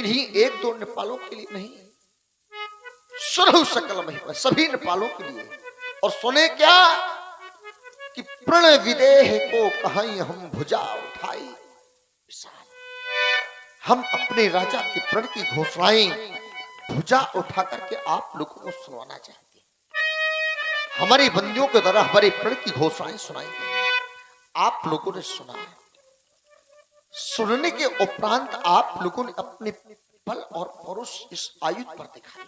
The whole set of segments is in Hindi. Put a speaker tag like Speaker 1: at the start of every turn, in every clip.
Speaker 1: किन्हीं एक दो नेपालों के लिए नहीं, सुनो सकल महिमा सभी नेपालों के लिए। और सुने क्या कि प्रण विदेह को कहाई हम भुजा उठाई विशाल। हम अपने राजा के प्रण की घोषणाएं भुजा उठा करके आप लोगों को सुनाना चाहते हैं। हमारे बंदियों के द्वारा हमारे प्रण की घोषणाएं सुनाई गई, आप लोगों ने सुना। सुनने के उपरांत आप लोगों ने अपने बल और पौरुष इस आयुध पर दिखाई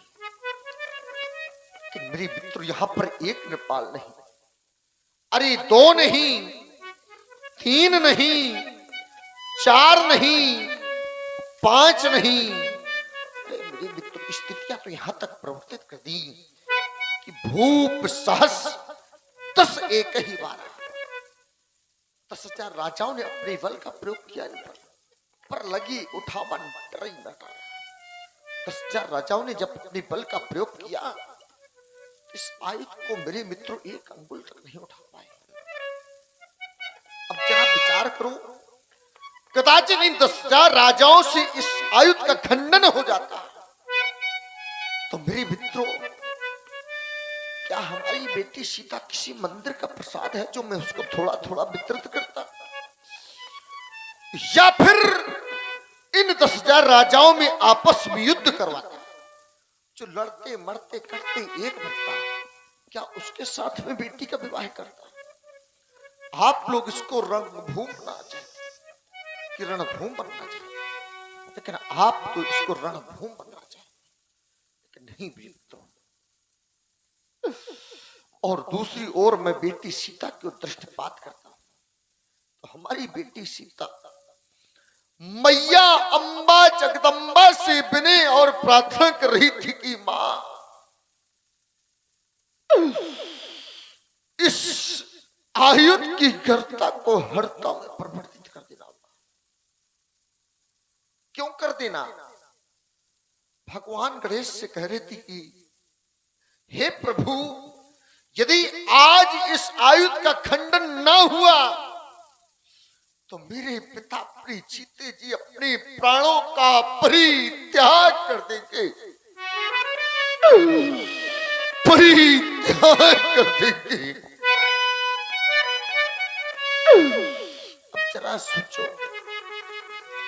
Speaker 1: कि मेरे मित्र यहां पर एक नेपाल नहीं, अरे दो नहीं, तीन नहीं, चार नहीं, पांच नहीं, मेरे मित्र स्थितियां तो यहां तक प्रवर्तित कर दी कि भूप सहस 10 एक ही बार 10,000 राजाओं ने अपने बल का प्रयोग किया पर लगी उठावन डर ही बैठा। 10,000 राजाओं ने जब अपने बल का प्रयोग किया, इस आयुध को मेरे मित्रों एक अंगुल तक नहीं उठा पाए। अब जरा विचार करो, कदाचित इन 10,000 राजाओं से इस आयुध का खंडन हो जाता तो मेरे मित्रों, क्या हमारी बेटी सीता किसी मंदिर का प्रसाद है जो मैं उसको थोड़ा थोड़ा वितरित करता, या फिर इन 10,000 राजाओं में आपस में युद्ध करवाता जो लड़ते मरते करते एक बनता, क्या उसके साथ में बेटी का विवाह करता? आप लोग इसको रणभूम बनना चाहते कि रणभूम बनना चाहते, लेकिन आप तो इसको रणभूम बनना चाहते, लेकिन नहीं भी तो। और दूसरी ओर मैं बेटी सीता की ओर दृष्टिपात करता हूं तो हमारी बेटी सीता मैया अंबा जगदंबा से विनय और प्रार्थना कर रही थी कि मां इस आयुध की गर्ता को हरता में परिवर्तित कर देना। क्यों कर देना? भगवान गणेश से कह रही थी कि हे प्रभु, यदि आज इस आयुध का खंडन न हुआ तो मेरे पिता प्रीचिते जी अपने प्राणों का परित्याग कर देंगे, परित्याग कर देंगे। अब जरा सोचो,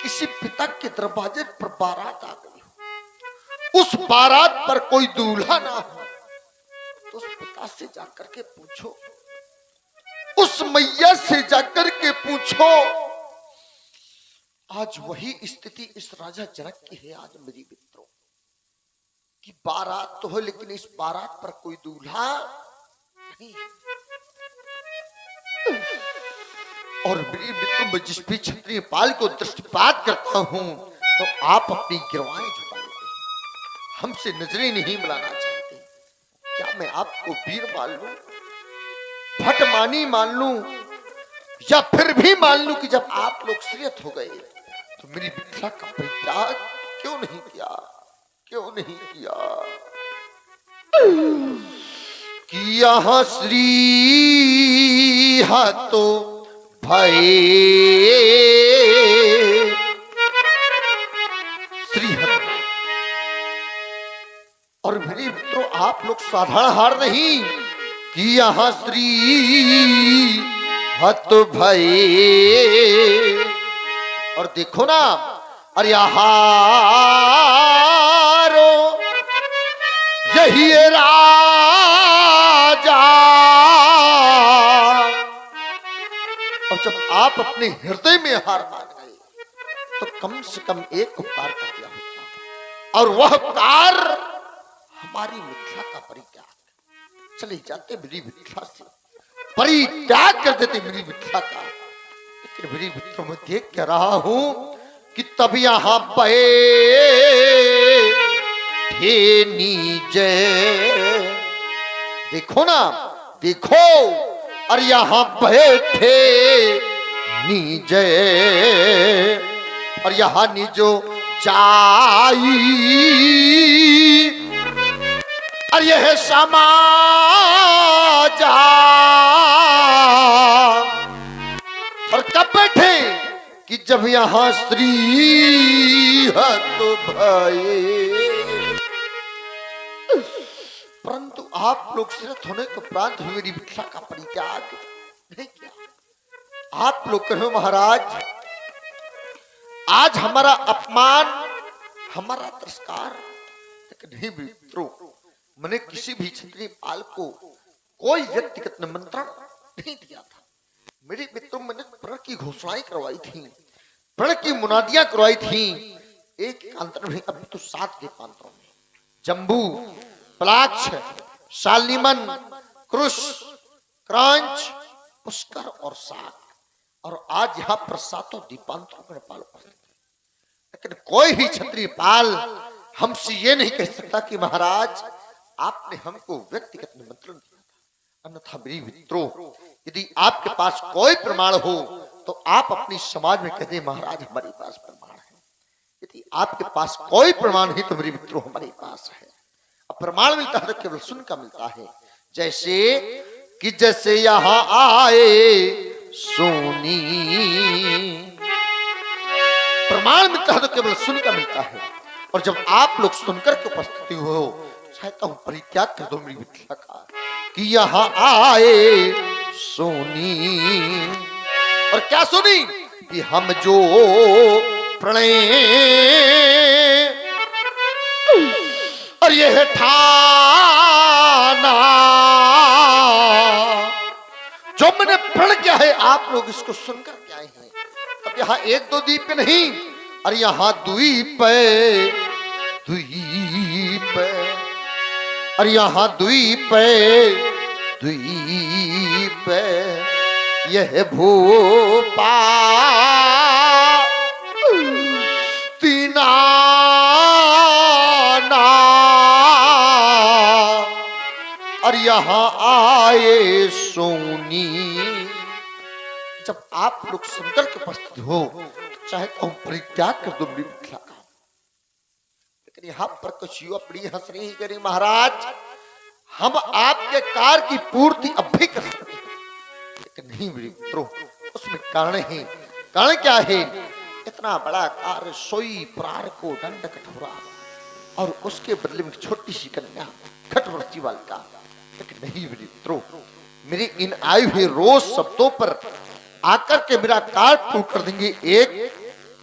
Speaker 1: किसी पिता के दरवाजे पर बारात आ गई हो, उस बारात पर कोई दूल्हा ना हो, तो उस पिता से जाकर के पूछो, उस मैया से जाकर के पूछो। आज वही स्थिति इस राजा जनक की है। आज मेरी मित्रों की बारात तो हो, लेकिन इस बारात पर कोई दूल्हा नहीं। और मेरी मित्रों, मैं जिस भी क्षत्रिय पाल को दृष्टिपात करता हूं तो आप अपनी गिरवाएं झुका लेते, हमसे नजरें नहीं मिलाना चाहते। क्या मैं आपको वीर मान लूं, भटमानी मान लूं, या फिर भी मान लूं कि जब आप लोग श्रेयत हो गए तो मेरी मिथिला का परित्याग क्यों नहीं किया, क्यों नहीं किया? कि यहां श्री हाथों भय श्रीहरि। और मेरे मित्रों, आप लोग साधारण हार नहीं कि यहां श्री हत भय। और देखो ना, अरे हारो यही राजा। और जब आप अपने हृदय में हार मान गए तो कम से कम एक उपकार कर दिया होता, और वह उपकार हमारी मिथिला का परित्याग। चले जाते मेरी मिथिला से, परित्याग कर देते मेरी मिथिला का। लेकिन मेरी मित्रों, में देख क्या रहा हूं कि तब यहां पे नीचे देखो ना, देखो, और यहां बैठे नीचे, और यहां नीजो जाई, और यह समाजा। और कब बैठे कि जब यहां स्त्री दिया तो भाई, परंतु आप लोग सिरत होने के उपरांत मेरी भिक्षा का परित्याग नहीं किया। आप लोग कहो महाराज, आज हमारा अपमान, हमारा तिरस्कार, लेकिन नहीं मित्रों, मैंने किसी भी क्षत्रिय पाल को कोई व्यक्तिगत निमंत्रण नहीं दिया था। मेरे मित्रों, मैंने प्रण की घोषणाएं करवाई थी, प्रण की मुनादियां करवाई थी, एक अंतर नहीं, अभी तो 7 के पांतरों में जम्बू, पलाक्ष, शालिमन, क्रुश, क्रांच, पुष्कर और साग, और आज यहाँ पर 7 दीपांतरों में पाल उपस्थित है। लेकिन कोई भी क्षत्रिय पाल हमसे ये नहीं कह सकता कि महाराज आपने हमको व्यक्तिगत निमंत्रण दिया था। अन्यथा मेरी मित्रों, यदि आपके पास कोई प्रमाण हो तो आप अपनी समाज में कह दें महाराज हमारे पास प्रमाण है। यदि आपके पास कोई प्रमाण नहीं तो मेरे मित्रों हमारे पास है। अब प्रमाण मिलता है तो केवल सुन का मिलता है। जैसे कि जैसे यहां आए सोनी, प्रमाण मिलता है तो केवल सुन का मिलता है। और जब आप लोग सुनकर के उपस्थिति हो, चाहता हूं परित्याग कर दो मेरी भिक्षा का कि यहां आए सोनी। और क्या सुनी कि हम जो प्रणय और यह ठाना, जो मैंने प्रण किया है, आप लोग इसको सुनकर के आए हैं। अब यहाँ 1-2 द्वीप नहीं, और यहाँ द्वीप, द्वीप, और यहाँ द्वीप, द्वीप, यह भूपा तीनाना, और यहाँ आए सोनी। जब आप लोग सुनकर के उपस्थित हो, चाहे तो परित्याग कर दो मेरी भिक्षा का। लेकिन यहाँ पर कुछ युवा पीढ़ी हंस रही करी महाराज, हम आपके कार्य की पूर्ति अब भी कर सकते हैं। लेकिन नहीं मेरे मित्रों, उसमें कारण है। कारण क्या है? इतना बड़ा कार्य, सोई प्रार को दंड कठोरा, और उसके बदले में छोटी सी कन्या खटवर्ती वाल का। लेकिन नहीं मेरे मित्रों, मेरे इन आए हुए रोज शब्दों पर आकर के मेरा कार्य पूर्ण कर देंगे एक,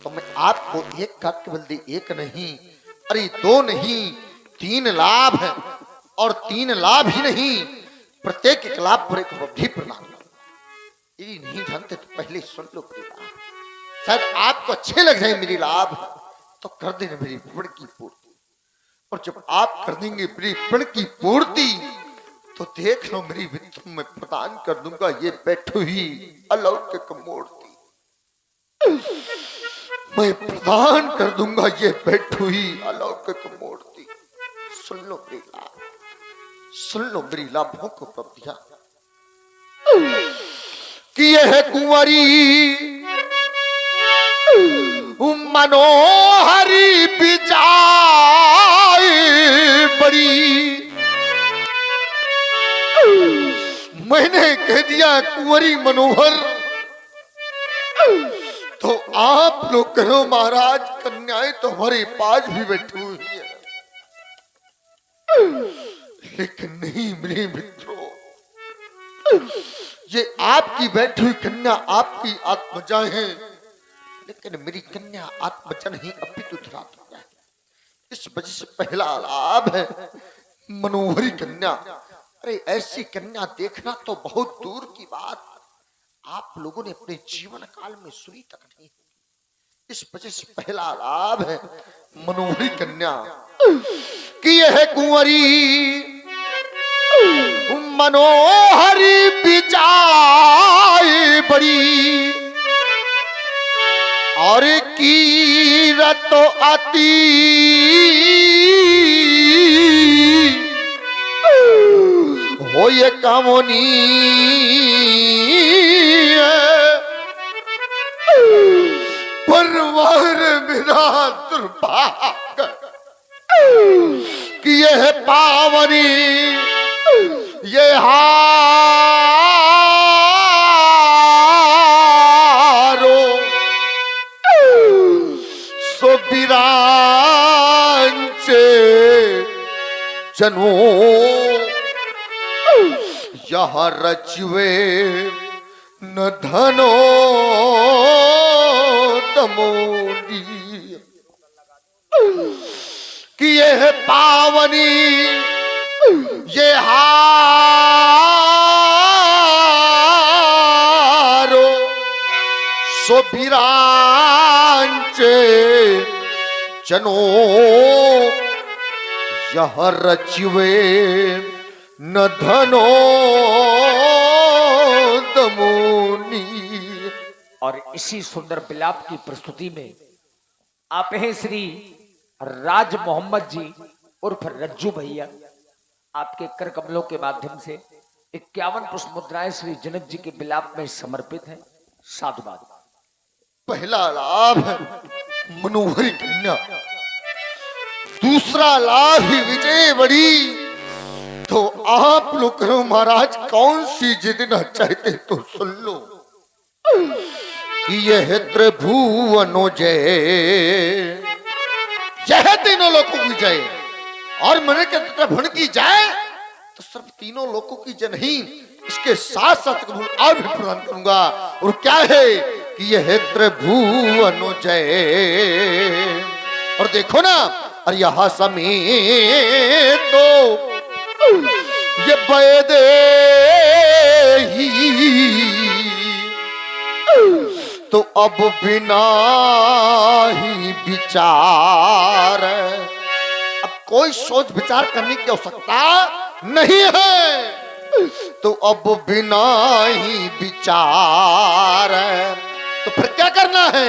Speaker 1: तो मैं आपको एक कार्य के बदले एक नहीं, अरे 2 नहीं 3 लाभ है, और 3 लाभ ही नहीं, प्रत्येक एक लाभ पर एक वृद्धि प्रदान करूंगा। यदि नहीं जानते तो पहले सुन लो मेरी बात, शायद आपको अच्छे लग जाए मेरी लाभ, तो कर देना मेरी प्रण की पूर्ति। और जब आप कर देंगे मेरी प्रण की पूर्ति, तो देख लो मेरी विद्या में प्रदान कर दूंगा ये बैठो ही अलौकिक मूर्ति। मैं प्रदान कर दूंगा ये बैठो ही अलौकिक मूर्ति। सुन लो मेरी लाभ, सुन लो मेरी लाभों को उपलब्धियां कि यह कुंवरी मनोहरी बिजाई बड़ी। मैंने कह दिया कुंवरी मनोहर, तो आप लोग कहो महाराज कन्याएं तो हमारे पास भी बैठी हुई है। लेकिन नहीं मेरे मित्रों, ये आपकी बैठी हुई कन्या आपकी आत्मजा है, लेकिन मेरी कन्या आत्मजा नहीं अपितु धरात्मा है। इस वजह से पहला लाभ है मनोहरी कन्या। अरे ऐसी कन्या देखना तो बहुत दूर की बात आप लोगों ने अपने जीवन काल में सुनी तक नहीं। इस वजह से पहला लाभ है मनोहरी कन्या कि यह कुंवरी मनोहरी बिचाई बड़ी, और कीरत अति हो ये कामोनी परवार मेरा दुर्भाग्य कि यह पावनी ये हारो सो बिरा जनों यहाँ रचवे न धनो तमोनी कि यह पावनी ये हारो सो बिरांचे जनों यह रचवे न धनो दमोनी।
Speaker 2: और इसी सुंदर विलाप की प्रस्तुति में आप हैं श्री राज मोहम्मद जी उर्फ रज्जू भैया। आपके कर कमलों के माध्यम से 51 पुष्प मुद्राएं श्री जनक जी के विलाप में समर्पित है। साधुवाद।
Speaker 1: पहला लाभ है मनोहरी कन्या, दूसरा लाभ ही विजय बड़ी। तो आप लोग करो महाराज कौन सी जितना चाहते तो सुन लो कि यह त्रिभुवनो जय, यह तीनों लोगों की जय। और मैंने क्या त्रिभुवन की जय तो सिर्फ तीनों लोगों की जय नहीं, इसके साथ साथ और भी प्रदान करूंगा। और क्या है कि यह त्रिभुवनो जय। और देखो ना, और यहां समेत तो ये बैदे ही तो अब बिना ही विचार, अब कोई सोच विचार करने की आवश्यकता नहीं है। तो अब बिना ही विचार तो फिर क्या करना है,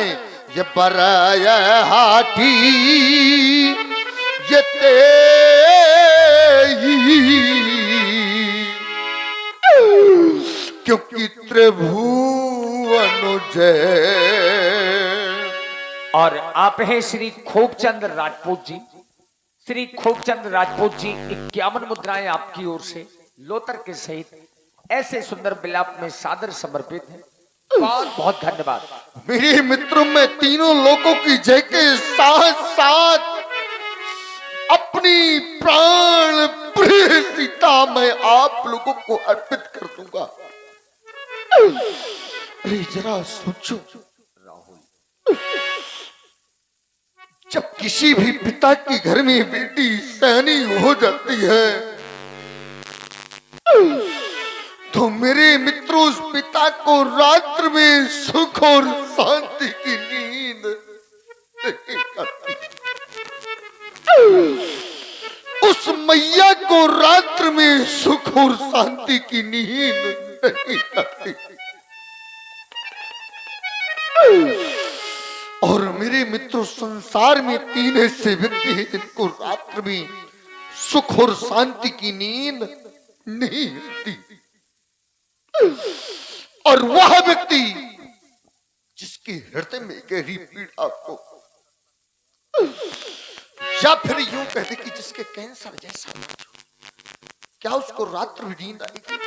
Speaker 1: ये बरय हाथी ये क्योंकि त्रिभुवन जय।
Speaker 2: और आप हैं श्री खूबचंद राजपूत जी। श्री खूबचंद राजपूत जी 51 मुद्राएं आपकी ओर से लोतर के सहित ऐसे सुंदर विलाप में सादर समर्पित है। बहुत बहुत धन्यवाद।
Speaker 1: मेरे मित्रों में तीनों लोगों की जय के साथ साथ अपनी प्राण प्रिय सीता मैं आप लोगों को अर्पित कर दूंगा। अरे जरा सोचो राहुल, जब किसी भी पिता के घर में बेटी सैनी हो जाती है तो मेरे मित्रों उस पिता को रात्र में सुख और शांति की नींद नहीं आती। उस मैया को रात्र में सुख और शांति की नींद नहीं आती। और मेरे मित्रों संसार में 3 ऐसे व्यक्ति हैं जिनको रात्र में सुख और शांति की नींद नहीं आती। और वह व्यक्ति जिसके हृदय में गहरी पीड़ा हो, या फिर यूं कहते कि जिसके कैंसर जैसा हो, क्या उसको रात्र में नींद आएगी?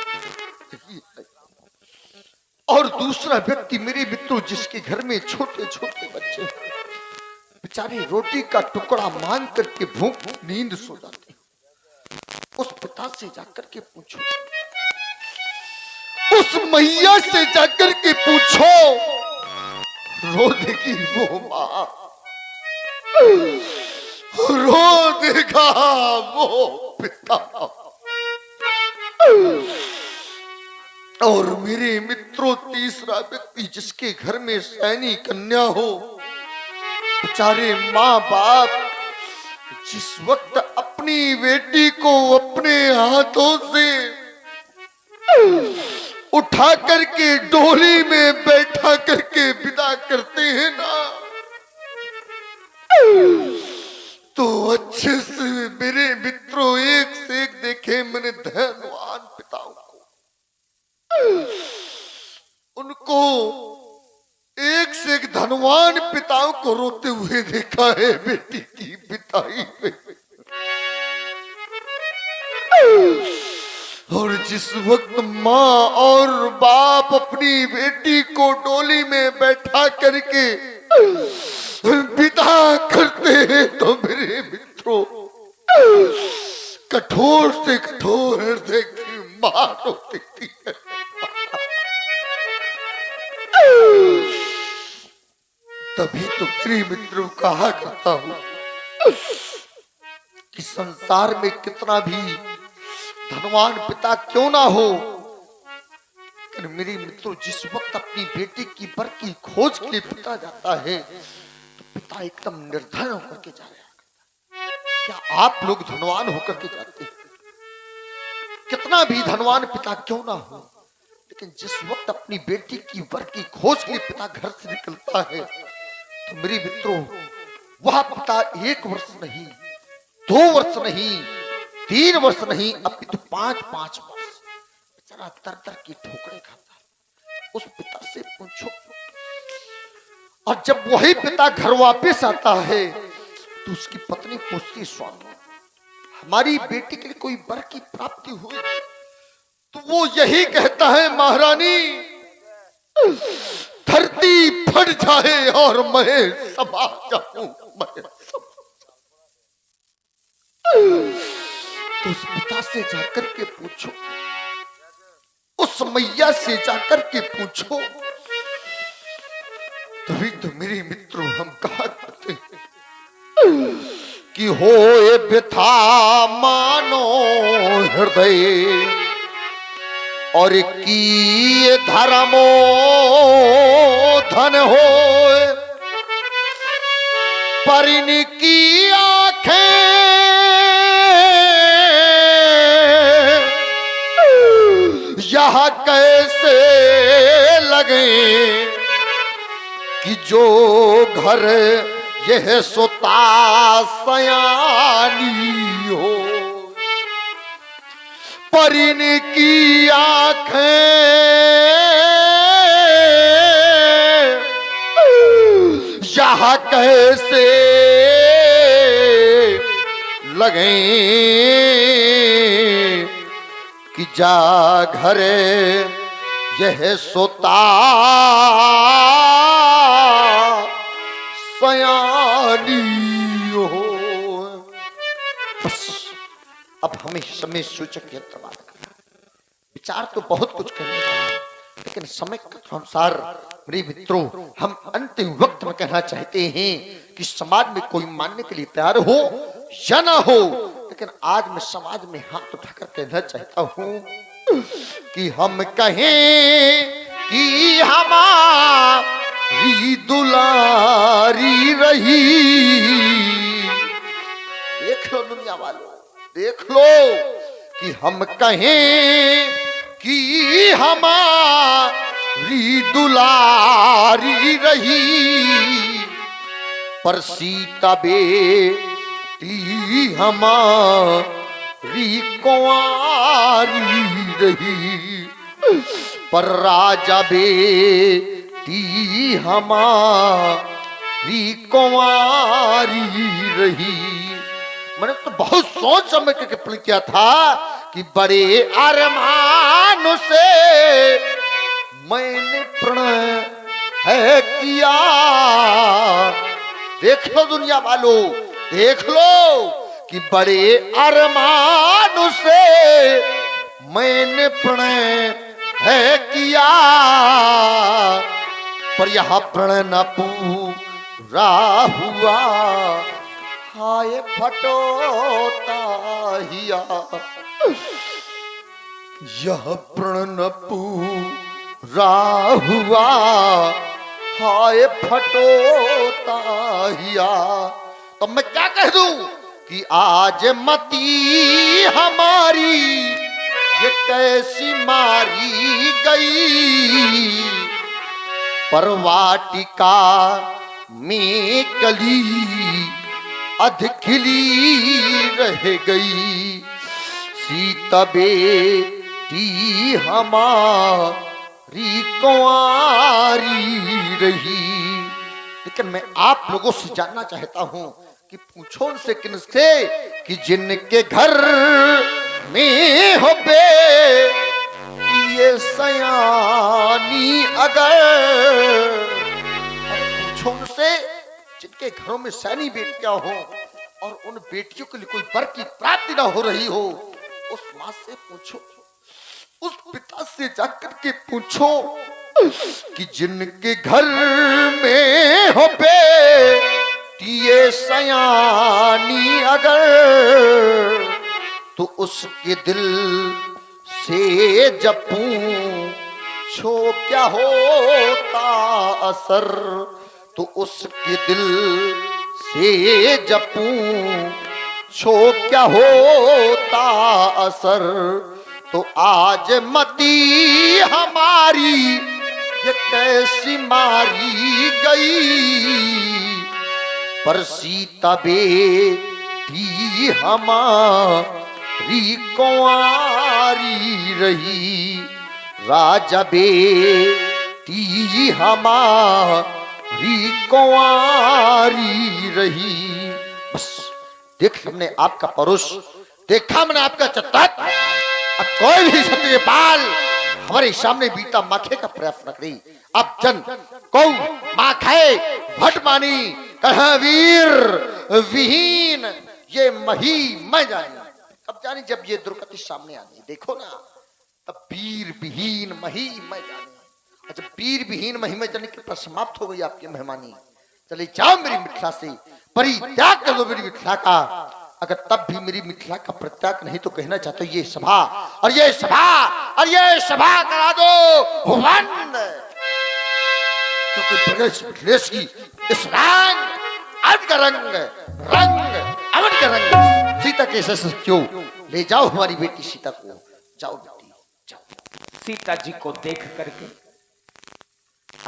Speaker 1: और दूसरा व्यक्ति मेरे मित्रों जिसके घर में छोटे छोटे बच्चे बेचारे रोटी का टुकड़ा मांग करके भूख नींद सो जाते, उस पिता से जाकर के पूछो, उस मैया से जाकर के पूछो, रो देगी वो मां, रो देगा वो पिता। और मेरे मित्रों तीसरा व्यक्ति जिसके घर में सैनी कन्या हो, बेचारे माँ बाप जिस वक्त अपनी बेटी को अपने हाथों से उठा करके डोली में बैठा करके विदा करते हैं ना, तो अच्छे से मेरे मित्रों एक से एक देखे मैंने धनवान पिताओं को, उनको एक से एक धनवान पिताओं को रोते हुए देखा है बेटी की विदाई में। और जिस वक्त माँ और बाप अपनी बेटी को डोली में बैठा करके विदा करते हैं तो मेरे मित्रों कठोर से कठोर हृदय की मार होती है। तभी तो मेरे मित्रों कहा करता हूं कि संसार में कितना भी धनवान पिता क्यों ना हो, लेकिन मेरे मित्रों जिस वक्त अपनी बेटी की बर की खोज के लिए पिता जाता है तो पिता एकदम निर्धन होकर के जा रहा है। क्या आप लोग धनवान होकर के जाते हैं? कितना भी धनवान पिता क्यों ना हो, लेकिन जिस वक्त अपनी बेटी की वर की खोज के लिए पिता घर से निकलता है तो मेरे मित्रों वह पिता 1 वर्ष नहीं, 2 वर्ष नहीं, 3 वर्ष नहीं, अपितु 5-5 वर्ष बेचारा दर की ठोकरें खाता है। उस पिता से पूछो। और जब वही पिता घर वापस आता है तो उसकी पत्नी पूछती, स्वामी हमारी बेटी के लिए कोई वर की प्राप्ति हुई? तो वो यही कहता है, महारानी धरती फट जाए और मैं समा जाऊं, मैं तो उस पिता से जाकर के पूछो, उस मैया से जाकर के पूछो। तभी तो मेरे मित्रों हम कहा करते हैं कि होए व्यथा मानो हृदय और की धर्मो धन होए, परिन की आंखें यह कैसे लगे कि जो घर यह सोता सयानी हो, परिन की आंखें यह कैसे लगे कि जा घर यह सोता सयानी हो। बस अब हमें समय सूचक यंत्र बात करना, विचार तो बहुत कुछ करने का है, लेकिन समय के अनुसार मेरे मित्रों हम अंतिम वक्त में कहना चाहते हैं कि समाज में कोई मानने के लिए तैयार हो या ना हो, लेकिन आज मैं समाज में हाथ उठाकर कहना चाहता हूं कि हम कहें कि हमारी दुलारी रही। देख लो दुनिया वालों, देख लो कि हम कहें कि हमारी दुलारी रही, पर सीता बेटी हमारी कुंवारी रही, पर राजा बेटी हमारी कुंवारी रही। मैंने तो बहुत सोच समझ के प्रण किया था कि बड़े अरमान से मैंने प्रण है किया। देख लो दुनिया वालों, देख लो कि बड़े अरमान से मैंने प्रण है किया, पर यह प्रण न पूरा हुआ, हाय फटोता हिया। यह प्रण न पूरा हुआ, हाय फटोता हिया। तो मैं क्या कह दूं कि आज मती हमारी ये कैसी मारी गई, पर वाटिका में कली अध खिली रह गई, सीता बेटी हमारी कुंवारी रही। लेकिन मैं आप लोगों से जानना चाहता हूं कि पूछो उनसे किनसे कि जिनके घर में हो बे ये सयानी, अगर पूछो उनसे जिनके घरों में सैनी बेटियां हो और उन बेटियों के लिए कोई वर की प्राप्ति ना हो रही हो, उस माँ से पूछो, उस पिता से जाकर के पूछो कि जिनके घर में हो बेटियां सयानी अगर, तो उसके दिल से जब पूछो क्या होता असर, तो उसके दिल से जब पूछो क्या होता असर, तो आज मती हमारी ये कैसी मारी गई, पर सीता बेटी हमारी कुंवारी रही, राजा बेटी हमारी कुंवारी रही। बस देख हमने आपका परुष, देखा हमने आपका चरित्र। अब कोई भी क्षत्रिय बाल हमारे सामने बीता माखे का प्रयास न करे। अब जन को माखे भटमानी कहा वीर विहीन ये मही मैं जानी। कब जानी जब ये दुर्गति सामने आनी, देखो ना तब वीर विहीन मही मैं जानी। अच्छा वीर विहीन मही मैं जानी कृपा समाप्त हो गई आपकी मेहमानी। चले जाओ मेरी मिथिला से, परित्याग कर दो मेरी मिथिला का। अगर तब भी मेरी मिथिला का परित्याग नहीं तो कहना चाहते ये सभा और ये सभा करा दो बंद, क्योंकि मिथिलेश की इस रंग अवध का रंग अवध का रंग सीता के से क्यों। ले जाओ हमारी बेटी सीता को, जाओ बेटी जाओ।
Speaker 2: सीता जी को देख करके,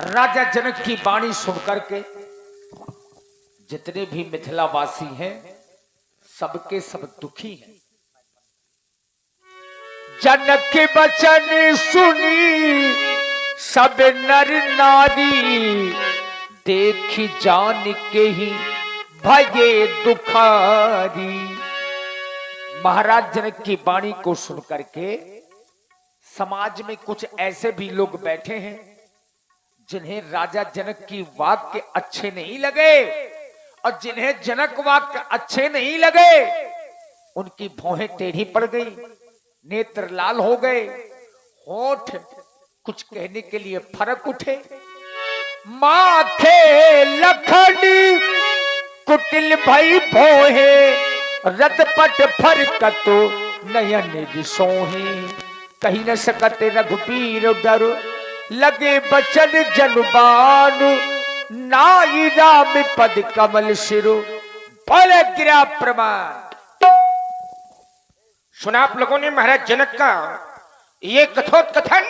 Speaker 2: राजा जनक की वाणी सुन करके जितने भी मिथिलावासी हैं सबके सब दुखी हैं। जनक के वचन सुनी सब नर नारी, देखी जान के ही भये दुखारी। महाराज जनक की वाणी को सुन करके समाज में कुछ ऐसे भी लोग बैठे हैं जिन्हें राजा जनक की वाक्य अच्छे नहीं लगे, और जिन्हें जनक वाक्य अच्छे नहीं लगे उनकी भौहें टेढ़ी पड़ गई, नेत्र लाल हो गए, होठ कुछ कहने के लिए फरक उठे। माथे लखनी कुटिल भई भोहे, रतपट फरकत नयन दिसोहे। कहीं न सकत रघुबीर डर, लगे बचन जनबान। नाई राम पद कमल शिरो, बोले गिरा प्रमाण।
Speaker 3: सुना आप लोगों ने महाराज जनक का ये कथोत्कथन,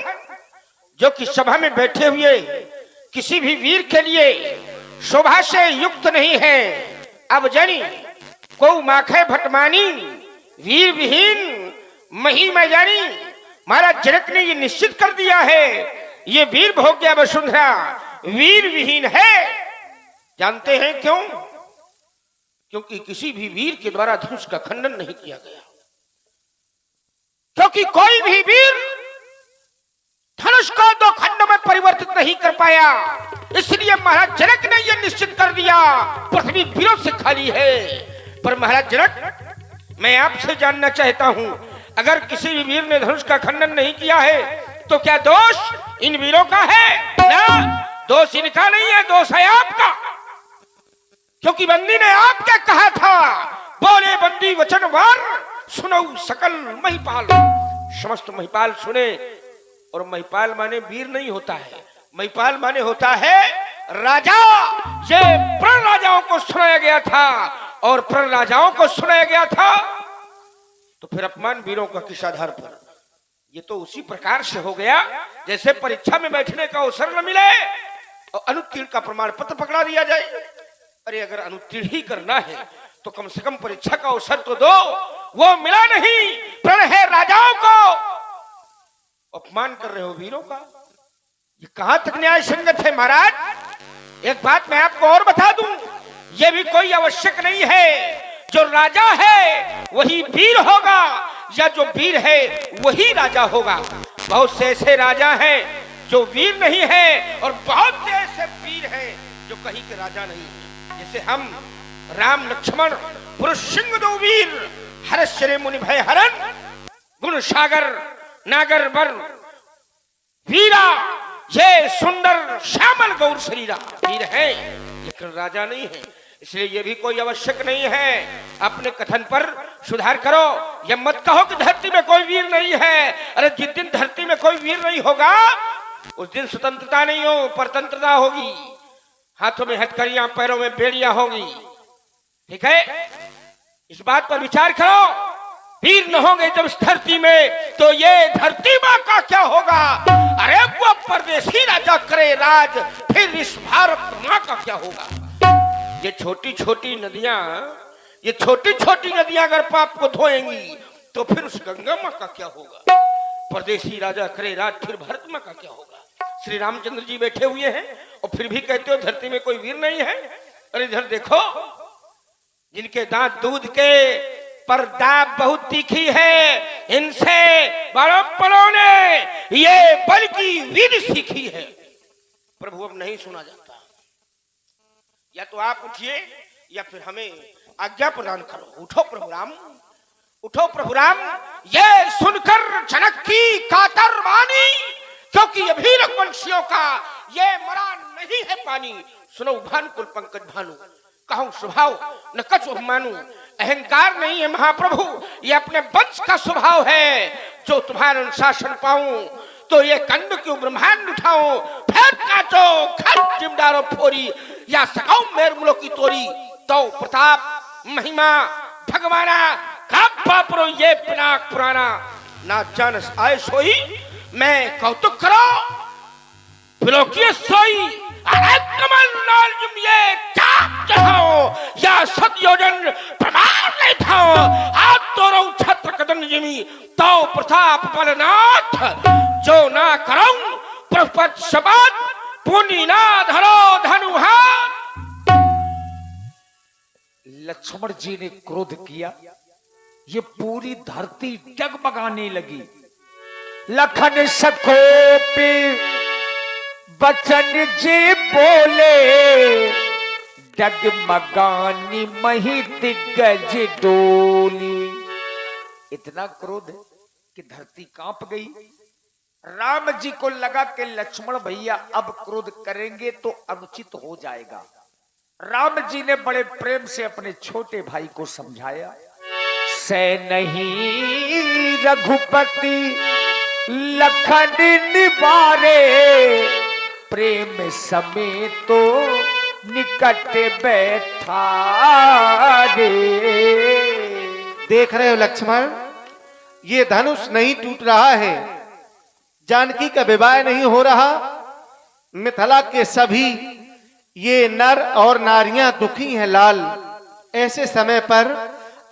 Speaker 3: जो कि सभा में बैठे हुए किसी भी वीर के लिए शोभा से युक्त नहीं है। अब जानी को माखे भटमानी वीर विहीन मही में जानी महाराज जनक ने ये निश्चित कर दिया है, ये वीर भोग्या वसुंधरा वीर विहीन है। जानते हैं क्यों? क्योंकि किसी भी वीर के द्वारा धनुष का खंडन नहीं किया गया, क्योंकि कोई भी वीर धनुष को दो खंडों में परिवर्तित नहीं कर पाया। इसलिए महाराज जनक ने यह निश्चित कर दिया पृथ्वी वीरों से खाली है। पर महाराज जनक, मैं आपसे जानना चाहता हूं, अगर किसी भी वीर ने धनुष का खंडन नहीं किया है तो क्या दोष इन वीरों का है? ना, दोष इनका नहीं है, दोष है आपका। क्योंकि बंदी ने आपके कहा था, बोले बंदी वचन वार, सुनो सकल महिपाल। समस्त महिपाल सुने, और महिपाल माने वीर नहीं होता है, महिपाल माने होता है राजा। ये प्रण राजाओं को सुनाया गया था, और प्रण राजाओं को सुनाया गया था, तो फिर अपमान वीरों का किस आधार पर? ये तो उसी प्रकार से हो गया जैसे परीक्षा में बैठने का अवसर न मिले और अनुत्तीर्ण का प्रमाण पत्र पकड़ा दिया जाए। अरे अगर अनुत्तीर्ण ही करना है तो कम से कम परीक्षा का अवसर तो दो, वो मिला नहीं। प्रण है राजाओं को, अपमान कर रहे हो वीरों का, ये कहां तक न्याय संगत है? महाराज एक बात मैं आपको और बता दूं, ये भी कोई आवश्यक नहीं है जो राजा है वही वीर होगा, या जो वीर है वही राजा होगा। बहुत से ऐसे राजा हैं जो वीर नहीं है, और बहुत से ऐसे वीर हैं जो कहीं के राजा नहीं है। ये जिसे हम राम लक्ष्मण पुरुष सिंह दो वीर हर्ष मुनि भय हरण गुण सागर नागर बर वीरा ये सुंदर श्यामल गौर शरीरा वीर है, लेकिन राजा नहीं है। इसलिए यह भी कोई आवश्यक नहीं है। अपने कथन पर सुधार करो। यह मत कहो कि धरती में कोई वीर नहीं है। अरे जिस दिन धरती में कोई वीर नहीं होगा उस दिन स्वतंत्रता नहीं हो, परतंत्रता होगी। हाथों में हथकड़ियां, पैरों में बेड़ियां होगी। ठीक है, इस बात पर विचार करो। वीर न होंगे जब इस धरती में तो ये धरती मां का क्या होगा? अरे वो परदेसी राजा करे राज, फिर इस भारत मां का क्या होगा? ये छोटी छोटी नदियां अगर पाप को धोएंगी तो फिर उस गंगा मां का क्या होगा? परदेसी राजा करे राज, फिर भारत मां का क्या होगा? श्री रामचंद्र जी बैठे हुए हैं और फिर भी कहते हो धरती में कोई वीर नहीं है। अरे इधर देखो, जिनके दांत दूध के पर दाब बहुत तीखी है, इनसे बड़ों ने ये बल की वीर सीखी है। प्रभु अब नहीं सुना जाता। या तो आप उठिए या फिर हमें आज्ञा प्रदान करो। उठो प्रभु राम, उठो प्रभु राम। ये सुनकर जनक की कातर वाणी, क्योंकि ये भी रघुवंशियों का ये मरा नहीं है पानी। सुनो भानुकुल पंकज भानु, कहूं स्वभाव न कछु मानू। अहंकार नहीं है महाप्रभु, ये अपने वंश का स्वभाव है। जो तुम्हारा अनुशासन पाऊं तो ये कंड क्यों ब्रह्मांड उठाऊं। फिर काटो खट जिमदारो फोरी, या सकाऊ मेर मुलो की तोरी। तो प्रताप महिमा भगवाना कापरो ये पिनाक पुराना। ना जान आए सोई मैं कौतुक करो, बिलोकिय सोई कमल नाल जुम ये चाप चढ़ाओ, या सत योजन प्रमाण नहीं थाओ। आप तोरो छत्र कदम जिमी तो प्रताप बलनाथ। जो ना करूं प्रपत शपथ, पुनि ना धरो धनुहाथ।
Speaker 2: लक्ष्मण जी ने क्रोध किया, ये पूरी धरती डगमगाने लगी। लखन सकोपी बचन जी बोले, डगमगानी मही दिग्गज डोली। इतना क्रोध कि धरती कांप गई। राम जी को लगा कि लक्ष्मण भैया अब क्रोध करेंगे तो अनुचित हो जाएगा। राम जी ने बड़े प्रेम से अपने छोटे भाई को समझाया। से नहीं रघुपति लखन निवारे, प्रेम समेत तो निकट बैठा रे।
Speaker 4: देख रहे हो लक्ष्मण, ये धनुष नहीं टूट रहा है, जानकी का विवाह नहीं हो रहा। मिथिला के सभी ये नर और नारियां दुखी हैं लाल। ऐसे समय पर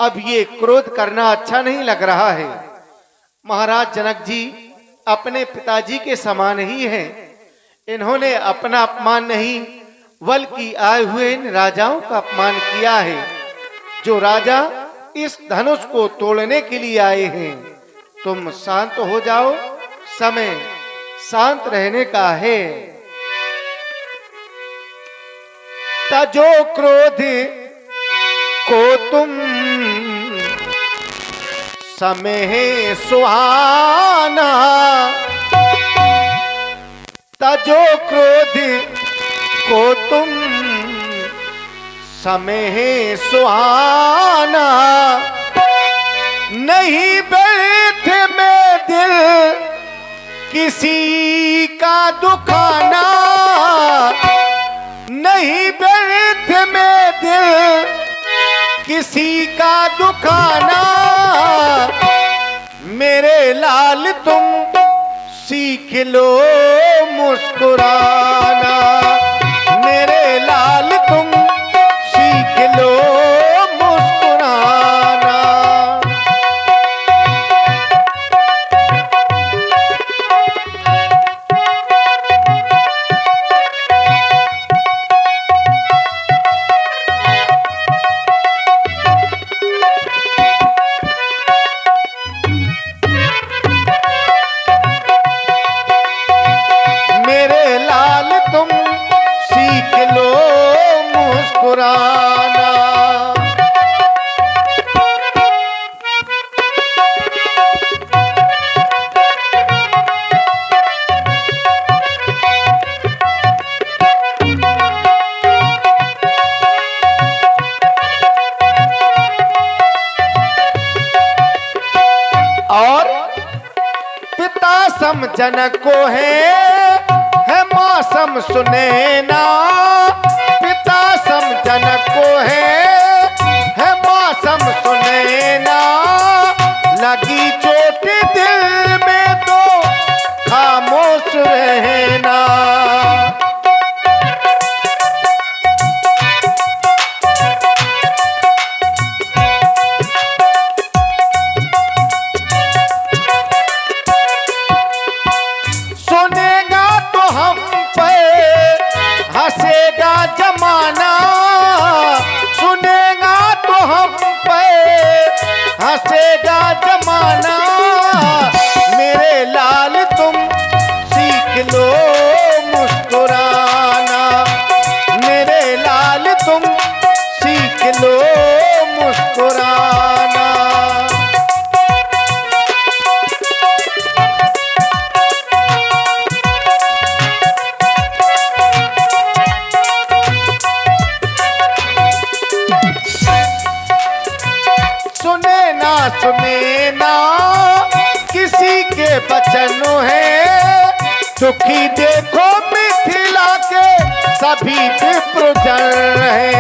Speaker 4: अब ये क्रोध करना अच्छा नहीं लग रहा है। महाराज जनक जी अपने पिताजी के समान ही हैं। इन्होंने अपना अपमान नहीं बल्कि आए हुए इन राजाओं का अपमान किया है, जो राजा इस धनुष को तोड़ने के लिए आए हैं। तुम शांत हो जाओ, समय शांत रहने का है। तजो क्रोध को तुम समय सुहाना, तजो क्रोध को तुम समय सुहाना। नहीं व्यर्थ में दिल किसी का दुखाना, नहीं व्यर्थ में दिल किसी का दुखाना। मेरे लाल तुम सीख लो मुस्कुराना, मेरे लाल तुम सीख लो मुस्कुराना। मेरे लाल तुम सीख लो मुस्कुराना। मौसम जनक को है मौसम सुने ना। पिता सम जनक को है मौसम सुने ना। लगी चोट दिल में तो खामोश रहना। सुनेगा तो हम पे हंसेगा जमाना। सुनेगा तो हम पे हंसेगा जमाना। मेरे लाल तुम सीख लो मुस्कुराना। मेरे लाल तुम सीख लो मुस्कुराना। सुने ना किसी के बचन है। दुखी देखो मिथिला के सभी विप्रजन है।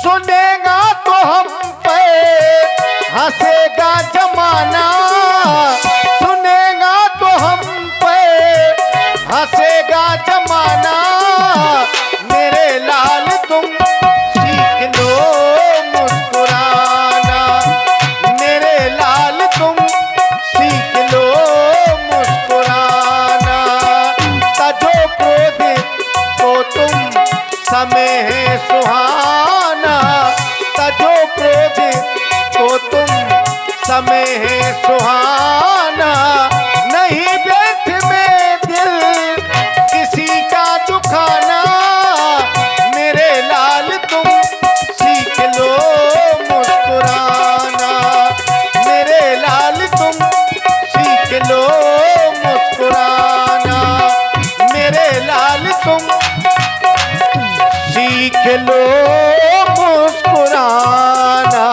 Speaker 4: सुनेगा तो हम पे हंसेगा जमाना। सुनेगा तो हम पे हंसेगा जमाना। मेरे लाल तुम सीख लो मुस्कुराना। मेरे लाल तुम सीख लो मुस्कुराना। तजो क्रोध तो तुम समय है सुहाना। तजो क्रोध तो तुम समय है सुहाना। नहीं व्यर्थ में दिल किसी का दुखाना। मेरे लाल तुम सीख लो मुस्कुराना। मेरे लाल तुम सीख लो मुस्कुराना। मेरे लाल तुम सीख लो मुस्कुराना।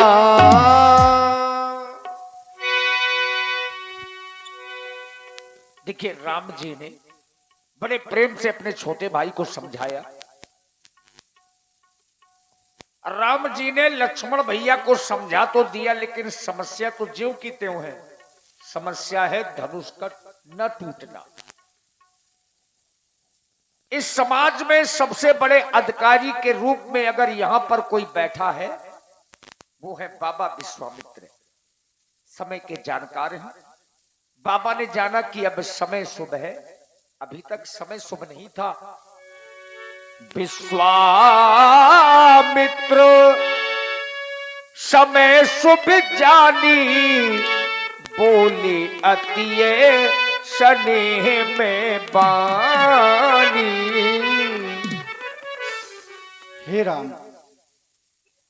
Speaker 2: देखिए, राम जी ने बड़े प्रेम से अपने छोटे भाई को समझाया। राम जी ने लक्ष्मण भैया को समझा तो दिया, लेकिन समस्या तो ज्यों की त्यों है। समस्या है धनुष का न टूटना। इस समाज में सबसे बड़े अधिकारी के रूप में अगर यहां पर कोई बैठा है, वो है बाबा विश्वामित्र। समय के जानकार हैं। बाबा ने जाना कि अब समय शुभ है। अभी तक समय शुभ नहीं था। विश्वामित्र समय शुभ जानी, बोले अतिये स्नेह में बानी।
Speaker 5: हे राम,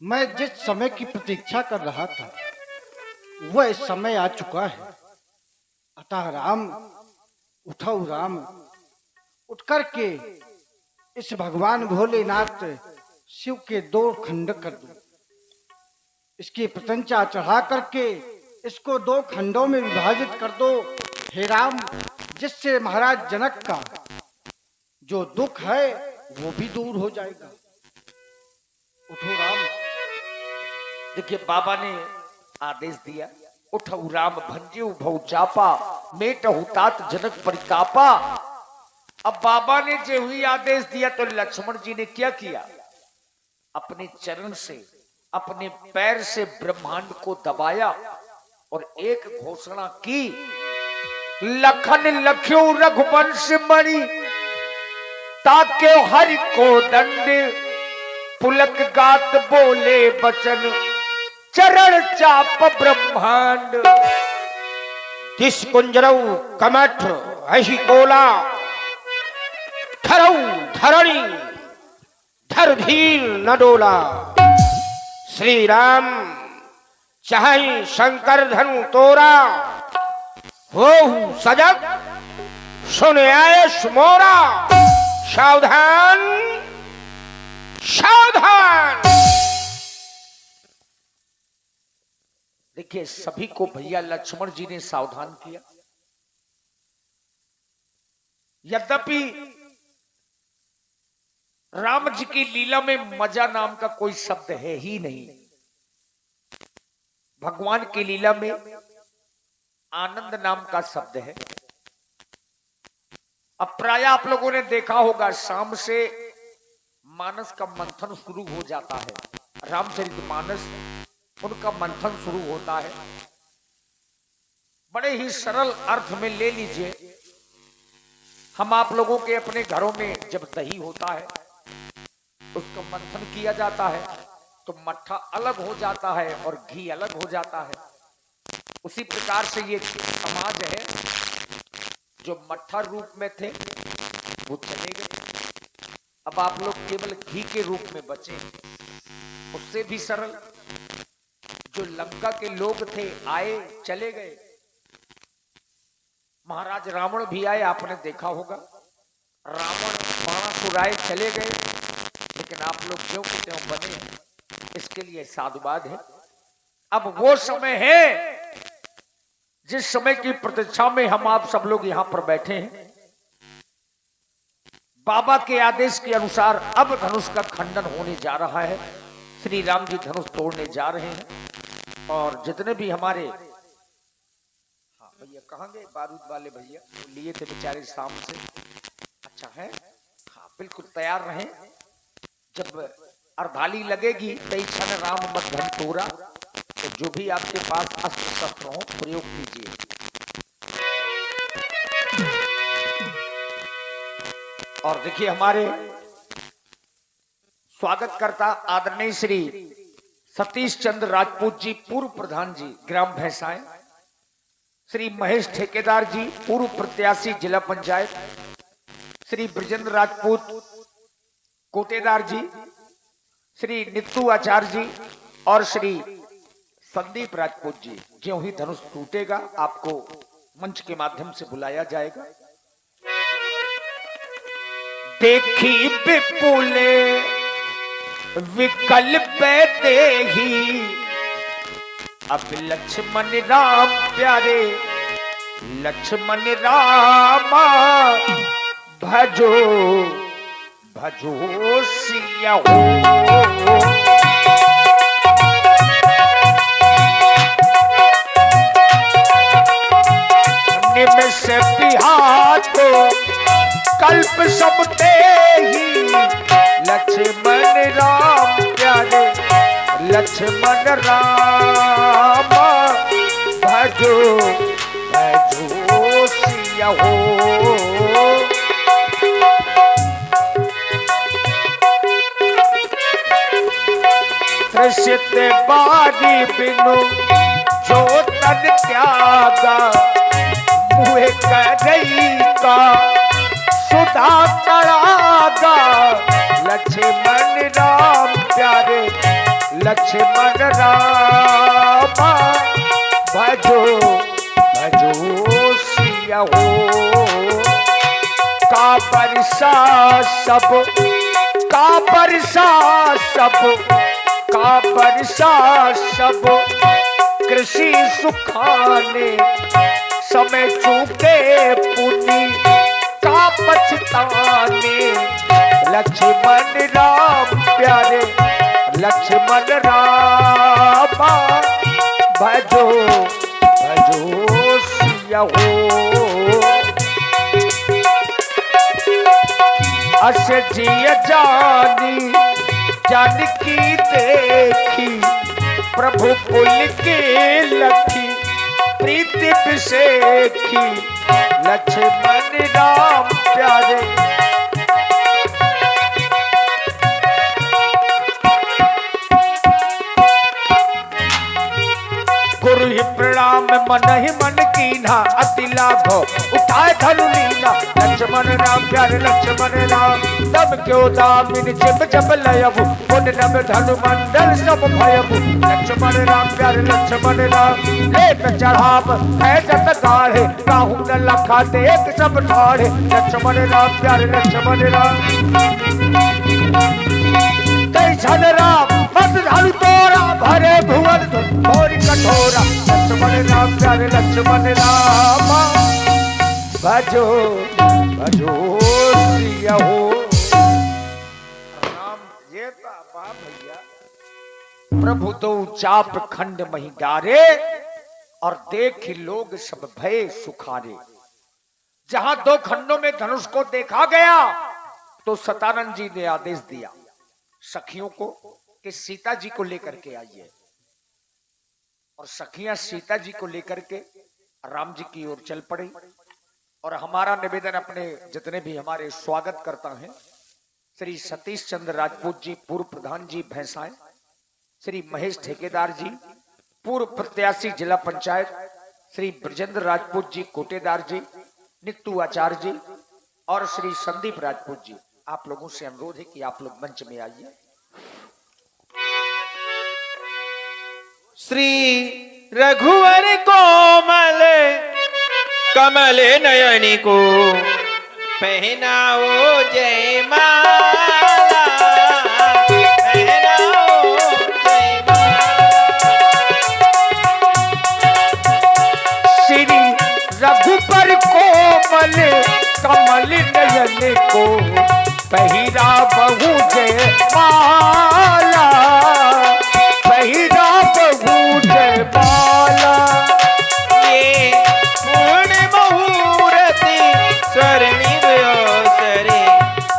Speaker 5: मैं जिस समय की प्रतीक्षा कर रहा था वह समय आ चुका है। अतः राम, उठो राम, उठ करके इस भगवान भोलेनाथ शिव के 2 खंड कर दो। इसकी प्रत्यंचा चढ़ा करके इसको 2 खंडों में विभाजित कर दो। हे राम, जिससे महाराज जनक का जो दुख है वो भी दूर हो जाएगा। उठो राम।
Speaker 2: देखिए, बाबा ने आदेश दिया, उठऊ राम भंजू भौ चापा, मेटहु तात जनक परितापा। अब बाबा ने जो हुई आदेश दिया तो लक्ष्मण जी ने क्या किया? अपने चरण से, अपने पैर से ब्रह्मांड को दबाया और एक घोषणा की, लखन लख्यो रघुवंश मणि, ताके हरि को दंड, पुलक गात बोले बचन, चरण चाप ब्रह्मांड।
Speaker 3: तिस कुंजरऊ कमठ अहि कोला, धरऊ धरणी धर धीर न डोला। श्री राम चाहि शंकर धनु तोरा, हो सजग सुन आयस मोरा। सावधान सावधान।
Speaker 2: देखिए सभी को भैया लक्ष्मण जी ने सावधान किया। यद्यपि राम जी की लीला में मजा नाम का कोई शब्द है ही नहीं। भगवान की लीला में आनंद नाम का शब्द है। अब प्राय आप लोगों ने देखा होगा शाम से मानस का मंथन शुरू हो जाता है। रामचरितमानस उनका मंथन शुरू होता है। बड़े ही सरल अर्थ में ले लीजिए, हम आप लोगों के अपने घरों में जब दही होता है उसका मंथन किया जाता है तो मट्ठा अलग हो जाता है और घी अलग हो जाता है। उसी प्रकार से ये समाज है, जो मट्ठा रूप में थे वो चले गए, अब आप लोग केवल घी के रूप में बचे। उससे भी सरल, जो लंका के लोग थे आए चले गए। महाराज रावण भी आए, आपने देखा होगा। रावण बाणासुराए चले गए, लेकिन आप लोग ज्यों के त्यों बने हैं, इसके लिए साधुवाद है। अब वो समय है जिस समय की प्रतीक्षा में हम आप सब लोग यहां पर बैठे हैं। बाबा के आदेश के अनुसार अब धनुष का खंडन होने जा रहा है। श्री राम जी धनुष तोड़ने जा रहे हैं और जितने भी हमारे, हाँ भैया कहाँ गए बारूद वाले भैया, वो लिए थे बेचारे शाम से। अच्छा है, हाँ बिल्कुल तैयार रहें। जब अर्धाली लगेगी तई क्षण राम मत धन तोरा, तो जो भी आपके पास अस्त्र शस्त्र हो प्रयोग कीजिए। और देखिए हमारे स्वागतकर्ता आदरणीय श्री सतीश चंद्र राजपूत जी, पूर्व प्रधान जी ग्राम भैंसाएं, श्री महेश ठेकेदार जी, पूर्व प्रत्याशी जिला पंचायत, श्री ब्रजेंद्र राजपूत कोटेदार जी, श्री नित्तू आचार्य जी और श्री संदीप राजपूत जी। ज्यों ही धनुष टूटेगा आपको मंच के माध्यम से बुलाया जाएगा। देखी विपुले विकल्प देही, अब लक्ष्मण राम प्यारे लक्ष्मण रामा, भजो भजो सिया हो। से बिहातो कल्प सब ही, लक्ष्मण राम प्यारे लक्ष्मण राम, भजो भजो सिया हो। कृषित बारी बिनु जो तन त्यागा, मुहे करई का सुधा तड़ागा, लक्ष्मण राम प्यारे लक्ष्मण राम, भजो भजो सिया हो। का बरसा सब का बरसा सब का बरसा सब, कृषि सुखाने समय चूके पुनि का पछताने, लक्ष्मण राम प्यारे लक्ष्मण राम, भजो भजो सिया हो। अस जिय जानी जानकी देखी, प्रभु पुल के लखी प्रीति विषेखी, लक्ष्मण राम प्यारे गुरु ही प्रणाम
Speaker 3: में मन ही मन कीना अति लाभ उठाए धनु लीना। लक्ष्मण राम प्यारे लक्ष्मण राम तब क्यों दामिन जब जब लयबु पुन नभ धनु मंडल सब भयबु। लक्ष्मण राम प्यारे लक्ष्मण राम लेत चढ़ाव है जत गाढ़े काहू न लखा देख सब ठाढ़े। लक्ष्मण राम प्यारे लक्ष्मण राम कई छन राम मत धनु तोरा भरे भुवन धोरी कठोरा। लक्ष्मण राम प्यारे लक्ष्मण राम भजो भजो सिया हो राम। ये बाबा भैया प्रभु दो चाप खंड मही डारे और देख लोग सब भय सुखारे। जहां दो खंडों में धनुष को देखा गया तो सतानंद जी ने आदेश दिया सखियों को कि सीता जी को लेकर के आइए। और सखियां सीता जी को लेकर के राम जी की ओर चल पड़ी। और हमारा निवेदन अपने जितने भी हमारे स्वागत करता है श्री सतीश चंद्र राजपूत जी पूर्व प्रधान जी भैंसाएं, श्री महेश ठेकेदार जी पूर्व प्रत्याशी जिला पंचायत, श्री ब्रजेंद्र राजपूत जी कोटेदार जी, नित्तू आचार्य जी और श्री संदीप राजपूत जी, आप लोगों से अनुरोध है कि आप लोग मंच में आइए।
Speaker 6: श्री रघुवर कोमल कमल नयनी को पहनाओ जय माला, पहनाओ जय माला।
Speaker 3: श्री रघुपर कोमल कमल नयन को पहिरा बहु जय माला, पहिरा बहु जय माला।
Speaker 6: ये पूर्ण मुहूर्ति स्वर्णिम अवसरे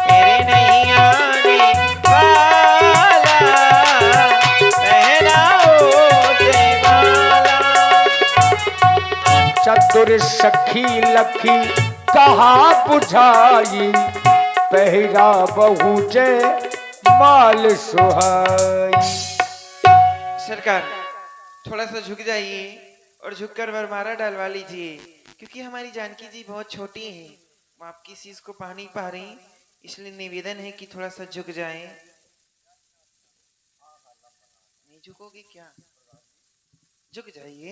Speaker 6: मेरे नहीं आने वाला, पहनाओ जय माला।
Speaker 3: चतुर सखी लखी कहा बुझाई, पहिरा बहु जय माल सुहाई।
Speaker 6: सरकार थोड़ा सा झुक जाइए और झुककर वरमाला डलवा लीजिए, क्योंकि हमारी जानकी जी बहुत छोटी हैं, वो आपकी चीज को पा नहीं पा रही, इसलिए निवेदन है कि थोड़ा सा झुक जाएं। नहीं झुकोगे क्या? झुक जाइए।